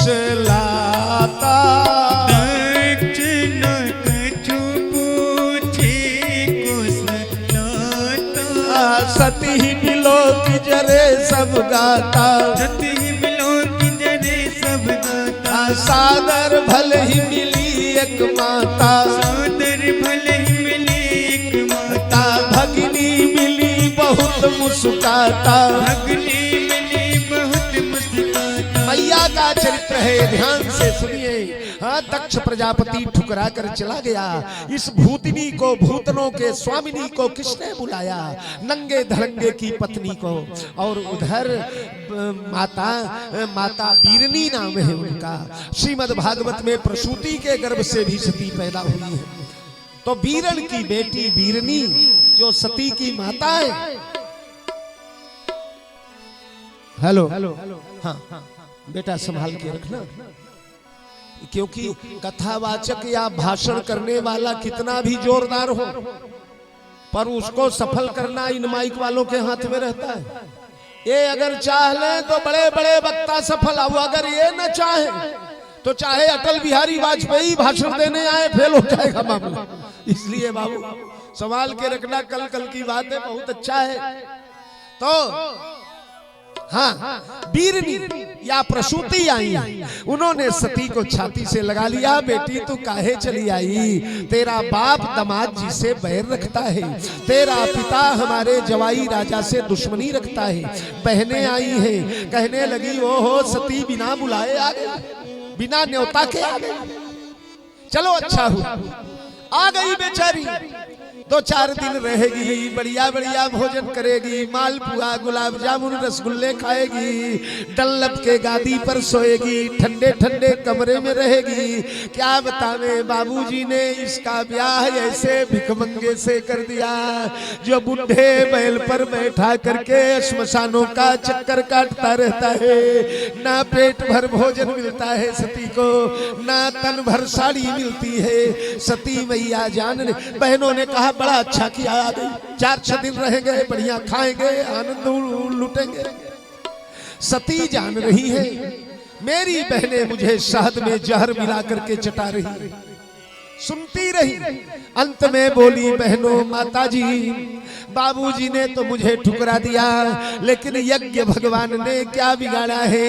फुसलाता। दक्षिण कछु पूछे कुशलाता। सती मिलो कि जरे सब गाता। सती मिलो कि जरे सब गाता। सादर भल ही मिली एक माता। सादर भल ही मिली एक माता। भगिनी मिली बहुत मुस्काता। भगनी मिली बहुत मुस्काता। मैया का चरित्र है, ध्यान से सुनिए। हाँ, दक्ष प्रजापति ठुकरा कर चला गया। इस भूतनी को, भूतनों के स्वामिनी को किसने बुलाया? नंगे धड़ंगे की पत्नी को। और उधर माता बीरनी नाम है उनका। श्रीमद् भागवत में प्रसूति के गर्भ से भी सती पैदा हुई है। तो बीरन की बेटी बीरनी जो सती की माता है। हेलो, हाँ, बेटा संभाल के रखना, क्योंकि कथावाचक या भाषण करने वाला कितना भी जोरदार हो, पर उसको सफल करना इन माइक वालों के हाथ में रहता है। ये अगर चाह ले तो बड़े बड़े वक्ता सफल हो, अगर ये न चाहे तो चाहे अटल बिहारी वाजपेयी भाषण देने आए, फेल हो जाएगा मामला। इसलिए बाबू संभाल के रखना, कल कल की बात है, बहुत अच्छा है। तो हाँ, बीरनी या प्रसूति आई, उन्होंने सती को छाती से लगा लिया। बेटी तू काहे चली आई? तेरा बाप दामाद जी से बैर रखता है, तेरा पिता हमारे जवाई राजा से दुश्मनी रखता है। बहनें आई हैं, कहने लगी ओ हो सती बिना बुलाए आ गई, बिना न्योता के आ गई। चलो अच्छा हुआ आ गई बेचारी, 2-4 दिन रहेगी, बढ़िया बढ़िया भोजन करेगी, मालपुआ गुलाब जामुन रसगुल्ले खाएगी, डल्लब के गादी पर सोएगी, ठंडे ठंडे कमरे में रहेगी। क्या बतावे, बाबूजी ने इसका ब्याह ऐसे भिखमंगे से कर दिया जो बुढ़े बैल पर बैठा करके श्मशानों का चक्कर काटता रहता है। ना पेट भर भोजन मिलता है सती को, ना तन भर साड़ी मिलती है। सती मैया जान, बहनों ने कहा बड़ा अच्छा किया, आ गई, 4-6 दिन रहेंगे, बढ़िया खाएंगे, आनंद लूटेंगे। सती जान रही है मेरी बहनें मुझे शहद में जहर मिला करके चटा रही। सुनती रही, अंत में बोली बहनों, माताजी बाबूजी ने तो मुझे ठुकरा दिया, लेकिन यज्ञ भगवान ने क्या बिगाड़ा है?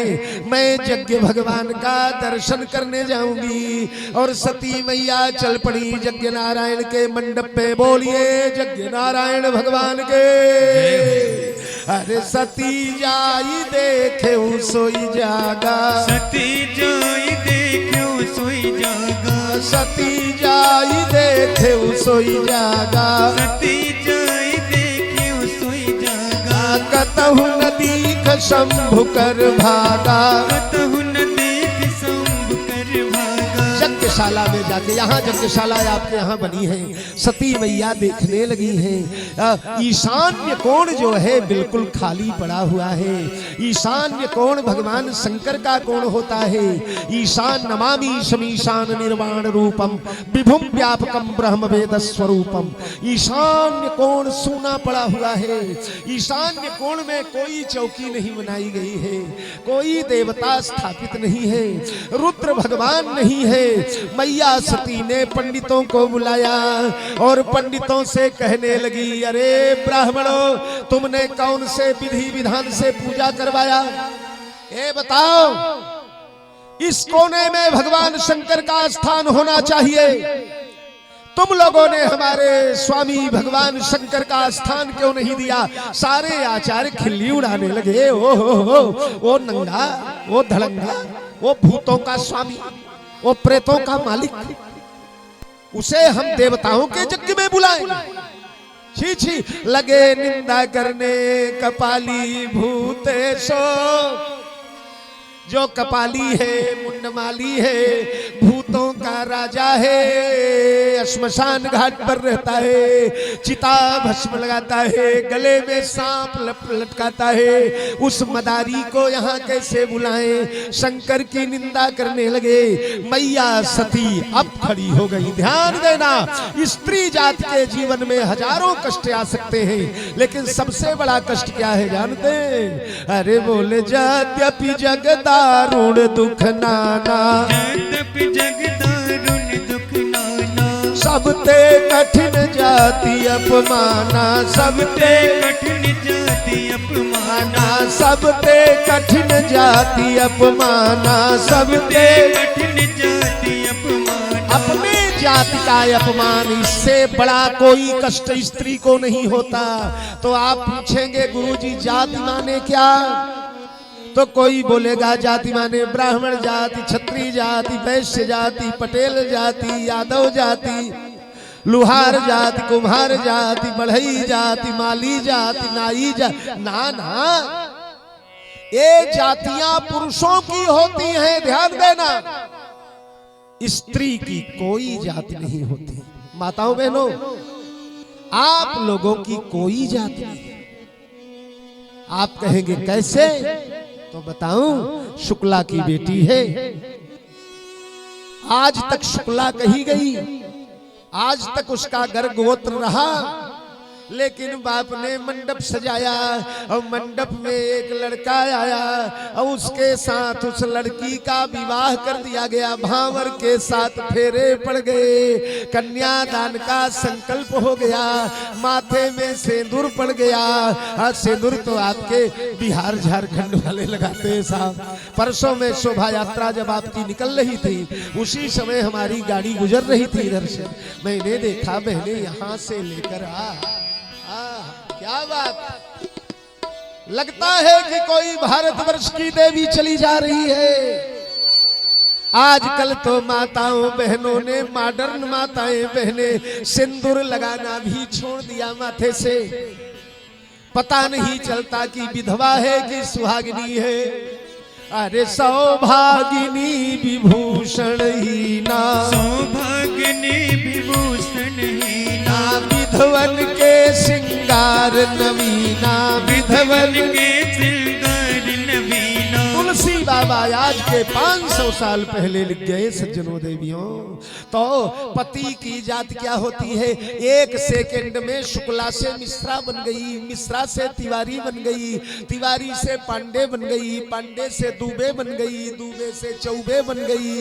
मैं यज्ञ भगवान का दर्शन करने जाऊंगी। और सती मैया चल पड़ी यज्ञ नारायण के मंडप पे। बोलिए यज्ञ नारायण भगवान के। अरे सती जाई देखे सोई जागा, सती जाई देखे सोई जागा। सती जाई देखे सोई जागा। सती जाई देखे सोई जागा। कतहु न दीख शंभु कर भागा। कतहु न देख शंभु कर भागा। यज्ञशाला में जाके, यहाँ यज्ञशाला आपके यहाँ बनी है, सती मैया देखने लगी है। ईशान्य कोण जो है बिल्कुल खाली पड़ा हुआ है। ईशान्य कोण भगवान शंकर का कोण होता है। ईशान नमामि शमीशान निर्वाण रूपम विभुम व्यापकम ब्रह्म वेद स्वरूपम। ईशान्य कोण सूना पड़ा हुआ है। ईशान्य कोण में कोई चौकी नहीं बनाई गई है, कोई देवता स्थापित नहीं है, रुद्र भगवान नहीं है। मैया सती ने पंडितों को बुलाया और पंडितों से कहने लगी, अरे ब्राह्मणों, तुमने कौन से विधि विधान से पूजा करवाया? ये बताओ, इस कोने में भगवान शंकर का स्थान होना चाहिए। तुम लोगों ने हमारे स्वामी भगवान शंकर का स्थान क्यों नहीं दिया? सारे आचार्य खिल्ली उड़ाने लगे। ओ वो नंगा, वो धड़ंगा, वो भूतों का स्वामी, वो प्रेतों का मालिक, उसे हम देवताओं के यज्ञ में बुलाएं? छी छी, लगे निंदा करने कपाली भूतेशो। जो कपाली है, मुंडमाली है, भूतों का राजा है, श्मशान घाट पर रहता है, चिता भस्म लगाता है, गले में सांप लटकाता है। उस मदारी को यहाँ कैसे बुलाएं? शंकर की निंदा करने लगे। मैया सती अब खड़ी हो गई। ध्यान देना, स्त्री जात के जीवन में हजारों कष्ट आ सकते हैं, लेकिन सबसे बड़ा कष्ट क्या है जानते हैं? अरे बोले यद्यपि जग दारुण दुख नाना, यद्यपि जग दारुण दुख नाना, सबते कठिन जाति अपमाना, सबते कठिन जाति अपमाना, सबते कठिन जाति अपमाना, सबते कठिन जाति अपमाना। अपने जाति का अपमान, इससे बड़ा कोई कष्ट स्त्री को नहीं होता। तो आप पूछेंगे गुरुजी जाति माने क्या? तो कोई बोलेगा जाति माने ब्राह्मण जाति, क्षत्रिय जाति, वैश्य जाति, पटेल जाति, यादव जाति, लुहार जाति, कुम्हार जाति, बढ़ई जाति, माली जाति, नाई जाति। ना ना, ये जातियां पुरुषों की होती हैं, ध्यान देना। स्त्री की कोई जाति नहीं होती। माताओं बहनों, आप लोगों की कोई जाति नहीं। आप कहेंगे कैसे? तो बताऊं, शुक्ला की बेटी है। आज तक शुक्ला कही गई, आज तक उसका गर्भगोत्र रहा, लेकिन बाप ने मंडप सजाया और मंडप में एक लड़का आया और उसके साथ उस लड़की का विवाह कर दिया गया। भांवर के साथ फेरे पड़ गए, कन्यादान का संकल्प हो गया, माथे में सिंदूर पड़ गया। सिंदूर तो आपके बिहार झारखंड वाले लगाते हैं साहब। परसों में शोभा यात्रा जब आपकी निकल रही थी, उसी समय हमारी गाड़ी गुजर रही थी इधर से, मैंने देखा बहने यहाँ से लेकर क्या बात, लगता है कि कोई भारतवर्ष की देवी चली जा रही है। आजकल तो माताओं बहनों ने, मॉडर्न माताएं बहनें, सिंदूर लगाना भी छोड़ दिया माथे से। पता नहीं चलता कि विधवा है कि सुहागिनी है। अरे सौभागिनी विभूषण ही ना, सौभागिनी विभूषण ही ना, विधवन के श्रृंगार नवीना, विधवन के श्रृंगार नवीना। तुलसी बाबा आज के 500 साल पहले लिख गए सज्जनों देवियों। तो पति की जात क्या होती है? एक सेकंड में शुक्ला से मिश्रा बन गई, मिश्रा से तिवारी बन गई, तिवारी से पांडे बन गई, पांडे से दुबे बन गई, दुबे से चौबे बन गई।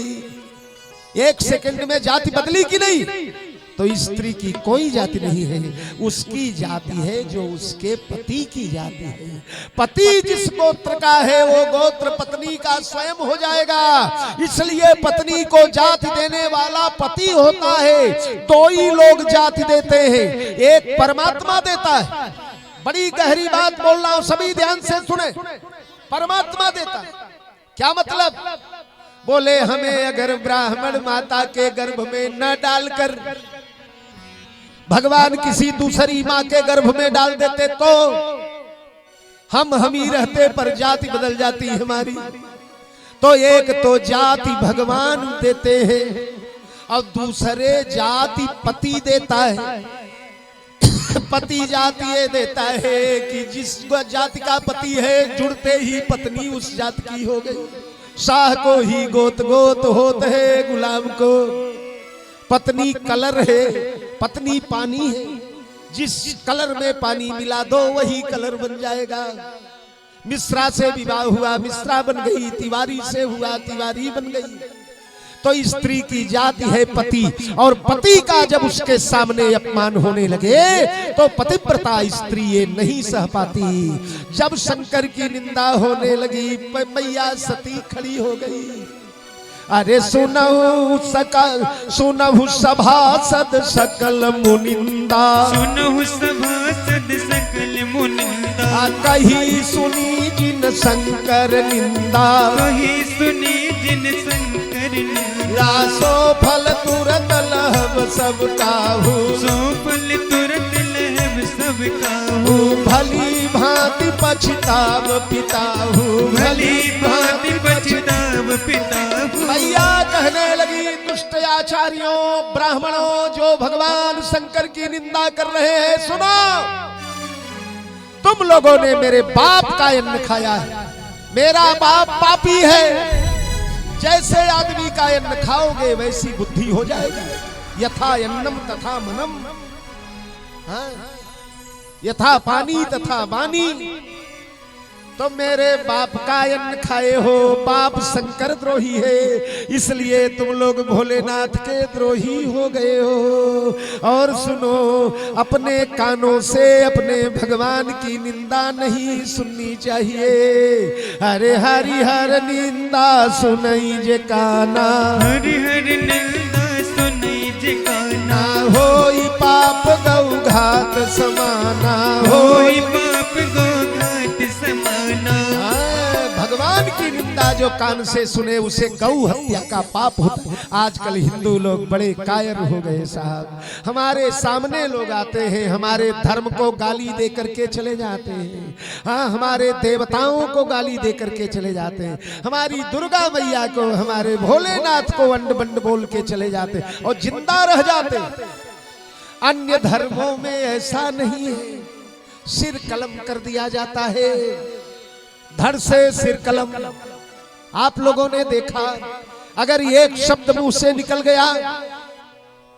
एक सेकंड में जाति बदली कि नहीं? तो स्त्री की कोई जाति नहीं है, उसकी जाति है जो उसके पति की जाति है। पति जिस गोत्र का है वो गोत्र पत्नी का स्वयं हो जाएगा। इसलिए पत्नी को जाति देने वाला पति होता है। दो ही लोग जाति देते हैं, एक परमात्मा देता है। बड़ी गहरी बात बोल रहा हूं, सभी ध्यान से सुने। परमात्मा देता है, क्या मतलब? बोले हमें अगर ब्राह्मण माता के गर्भ में न डालकर भगवान किसी दूसरी माँ के गर्भ में डाल देते तो हम ही रहते, पर जाति बदल जाती हमारी। तो एक तो जाति भगवान देते हैं और दूसरे जाति पति देता है। पति जाति ये देता है कि जिस जाति का पति है, जुड़ते ही पत्नी उस जाति की हो गई। शाह को ही गोत गोत होत है, गुलाम को पत्नी कलर है, पत्नी पानी है। जिस कलर में पानी मिला दो वही कलर बन जाएगा। मिश्रा से विवाह हुआ, मिश्रा बन गई, तिवारी से हुआ, तिवारी बन गई। तो स्त्री की जाति है पति, और पति का जब उसके सामने अपमान होने लगे तो पतिव्रता स्त्री ये नहीं सह पाती। जब शंकर की निंदा होने लगी, मैया सती खड़ी हो गई। अरे सुनहु सभासद सकल मुनिंदा, सुनहु सभासद सकल मुनिंदा। कही सुनी जिन शंकर निंदा, कही सुनी जिन शंकर निंदा। सो फल तुरत लहब सब काहू, सो फल तुरत लहब सब काहू। भली भांति पछताव पिताहू, भली भांति पछताव पिताहू। मैया कहने लगी दुष्ट आचार्यों ब्राह्मणों जो भगवान शंकर की निंदा कर रहे हैं, सुनो, तुम लोगों ने मेरे बाप का अन्न खाया है। मेरा बाप पापी है। जैसे आदमी का अन्न खाओगे वैसी बुद्धि हो जाएगी। यथा अन्नम तथा मनम, हाँ? यथा पानी तथा वाणी। तो मेरे बाप का अन्न खाए हो। बाप शंकर द्रोही है, इसलिए तुम लोग भोलेनाथ के द्रोही हो गए हो। और सुनो, अपने कानों से अपने भगवान की निंदा नहीं सुननी चाहिए। हरे हरि हर निंदा सुनई जे काना, हरि हरि निंदा सुनई जे काना। होई पाप गौ घात समाना, होई पाप गौ घात समाना। भगवान की निंदा जो कान से सुने उसे गौ हत्या का पाप होता है। आजकल हिंदू लोग बड़े कायर हो गए साहब। हमारे सामने लोग आते हैं, हमारे धर्म को गाली दे करके चले जाते हैं। हाँ, हमारे देवताओं को गाली दे करके चले जाते हैं। हमारी दुर्गा मैया को, हमारे भोलेनाथ को अंड बंड बोल के चले जाते हैं और जिंदा रह जाते हैं। अन्य धर्मों में ऐसा नहीं है, सिर कलम कर दिया जाता है, धड़ से सिर कलम। आप लोगों ने देखा, अगर एक शब्द मुंह से निकल गया,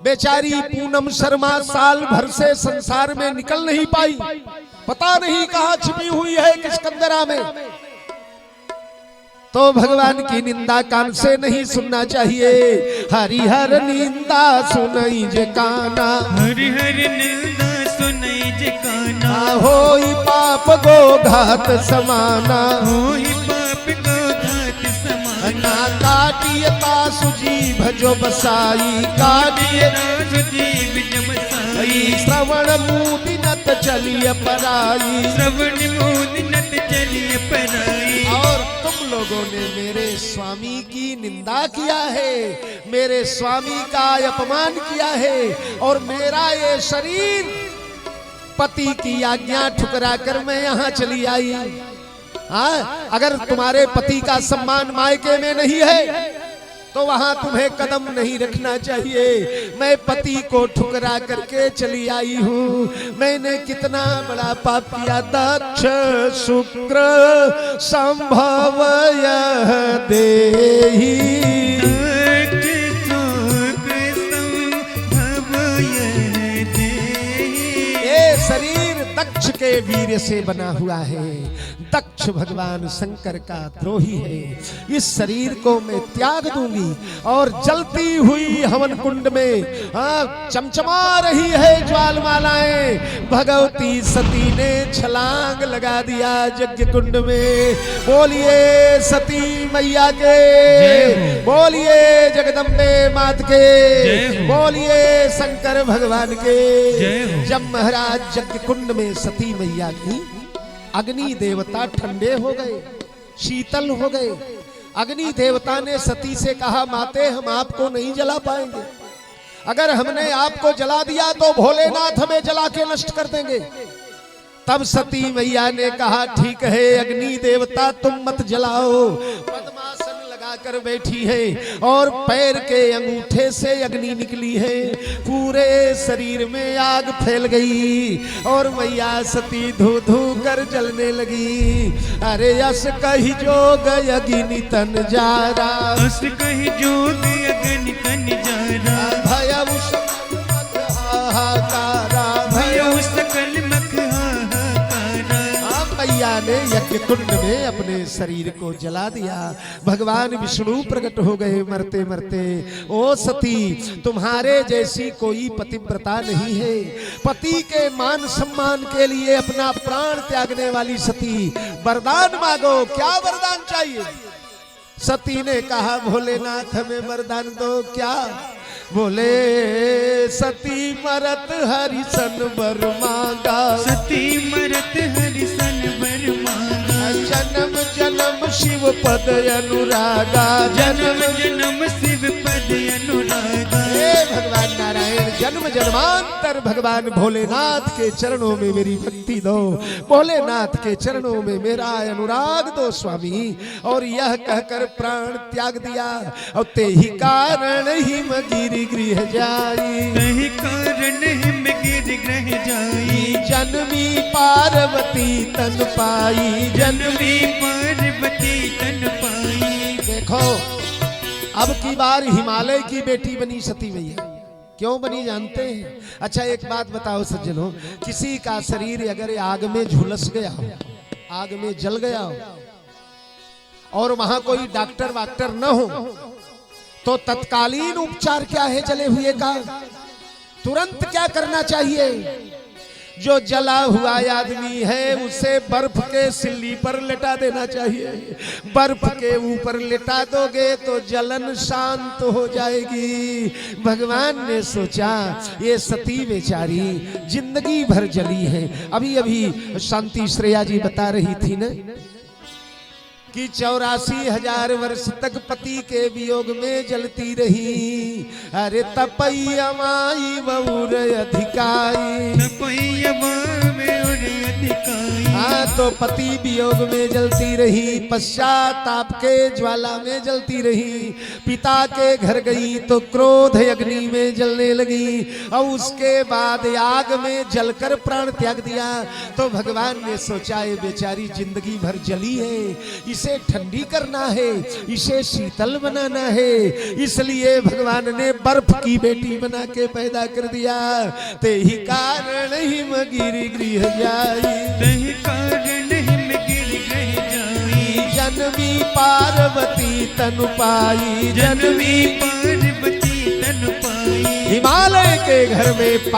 बेचारी पूनम शर्मा साल भर से संसार में निकल नहीं पाई, पता नहीं कहां छिपी हुई है, किस कंदरा में। तो भगवान की निंदा कान से नहीं सुनना चाहिए। हरि हर निंदा सुनई जे काना, हरि हरि निंदा सुनई जे काना। होई पाप गो घात समाना, होई पाप गौ घात समाना। काटिय तासु जीभ जो बसाई, काटिय तासु जीभ जो बसाई। श्रवण मुदिनत चलिय पराई, श्रवण मुदिनत चलिय पराई। और तुम लोगों ने मेरे स्वामी की निंदा किया है, मेरे स्वामी का अपमान किया है, और मेरा ये शरीर पति की आज्ञा ठुकरा कर मैं यहाँ चली आई। हाँ, अगर तुम्हारे पति का सम्मान मायके में नहीं है तो वहां तुम्हें कदम नहीं रखना चाहिए। मैं पति को ठुकरा करके चली आई हूँ। मैंने कितना बड़ा पाप किया। दक्ष शुक्र संभव यह देही, शरीर दक्ष के वीर्य से बना हुआ है। दक्ष भगवान शंकर का द्रोही है। इस शरीर को मैं त्याग दूंगी। और जलती हुई हवन कुंड में चमचमा रही है ज्वालमालाएं। भगवती सती ने छलांग लगा दिया यज्ञ कुंड में। बोलिए सती मैया के, बोलिए जगदम्बे मात के, बोलिए शंकर भगवान के। जब महाराज यज्ञ कुंड में सती मैया की, अग्नि देवता ठंडे हो गए, शीतल हो गए। अग्नि देवता ने सती से कहा, माते हम आपको नहीं जला पाएंगे। अगर हमने आपको जला दिया तो भोलेनाथ हमें जला के नष्ट कर देंगे। तब सती मैया ने कहा, ठीक है अग्नि देवता तुम मत जलाओ। पद्मासन कर बैठी है और पैर के अंगूठे से अग्नि निकली है। पूरे शरीर में आग फैल गई और मैया सती धू धू कर जलने लगी। अरे यस कही जोग अग्नि तन जारा, यस कही जोग अग्नि तन जारा। भय हाहाकारा, भय सकल मख हाहाकारा। मैया ने यज्ञ कुंड में अपने शरीर को जला दिया। भगवान विष्णु प्रकट हो गए मरते मरते। ओ सती, तुम्हारे जैसी कोई पतिव्रता नहीं है। पति के मान सम्मान के लिए अपना प्राण त्यागने वाली सती, वरदान मांगो। क्या वरदान चाहिए? सती ने कहा, भोलेनाथ हमें वरदान दो। क्या? बोले सती मरत हरिसन बर मांगा, सती मरत हरिसन बर मांगा। जन्म जन्म शिव पद अनुरागा, जन्म जन्म शिव पद अनुरागा। हे भगवान नारायण, जन्म जन्मांतर भगवान भोलेनाथ के चरणों में मेरी भक्ति दो, भोलेनाथ के चरणों में मेरा अनुराग दो स्वामी। और यह कहकर प्राण त्याग दिया और ते ही कारण हिम गिरि गृह जाई, तहि कारण हिम गिरि गृह जाई। जन्मी पार्वती तन पाई, जन्मी पार्वती तन पाई। देखो अब की बार हिमालय की बेटी बनी सती मैया। क्यों बनी जानते हैं? अच्छा एक बात बताओ सज्जनों, किसी का शरीर अगर आग में झुलस गया हो, आग में जल गया हो और वहां कोई डॉक्टर वाक्टर न हो, तो तत्कालीन उपचार क्या है जले हुए का? तुरंत क्या करना चाहिए? जो जला हुआ आदमी है उसे बर्फ के सिल्ली पर लेटा देना चाहिए। बर्फ के ऊपर लेटा दोगे तो जलन शांत हो जाएगी। भगवान ने सोचा ये सती बेचारी जिंदगी भर जली है। अभी अभी शांति श्रेया जी बता रही थी ना कि 84,000 वर्ष तक पति के वियोग में जलती रही। अरे तपैया माई बउर अधिकाई, तपैया में और अधिकाई। हाँ तो पति वियोग में जलती रही, पश्चाताप के ज्वाला में जलती रही। पिता के घर गई तो क्रोध अग्नि में जलने लगी और उसके बाद आग में जलकर प्राण त्याग दिया। तो भगवान ने सोचा ये बेचारी जिंदगी भर जली है, इसे ठंडी करना है, इसे शीतल बनाना है। इसलिए भगवान ने बर्फ की बेटी बना के पैदा कर दिया। ते ही कारण हिम गिरि गृह जाई, तहि कारण हिम गिरि गृह जाई। जन्मी पार्वती तनु पाई, जन्मी पार्वती तन पाई। हिमालय के घर में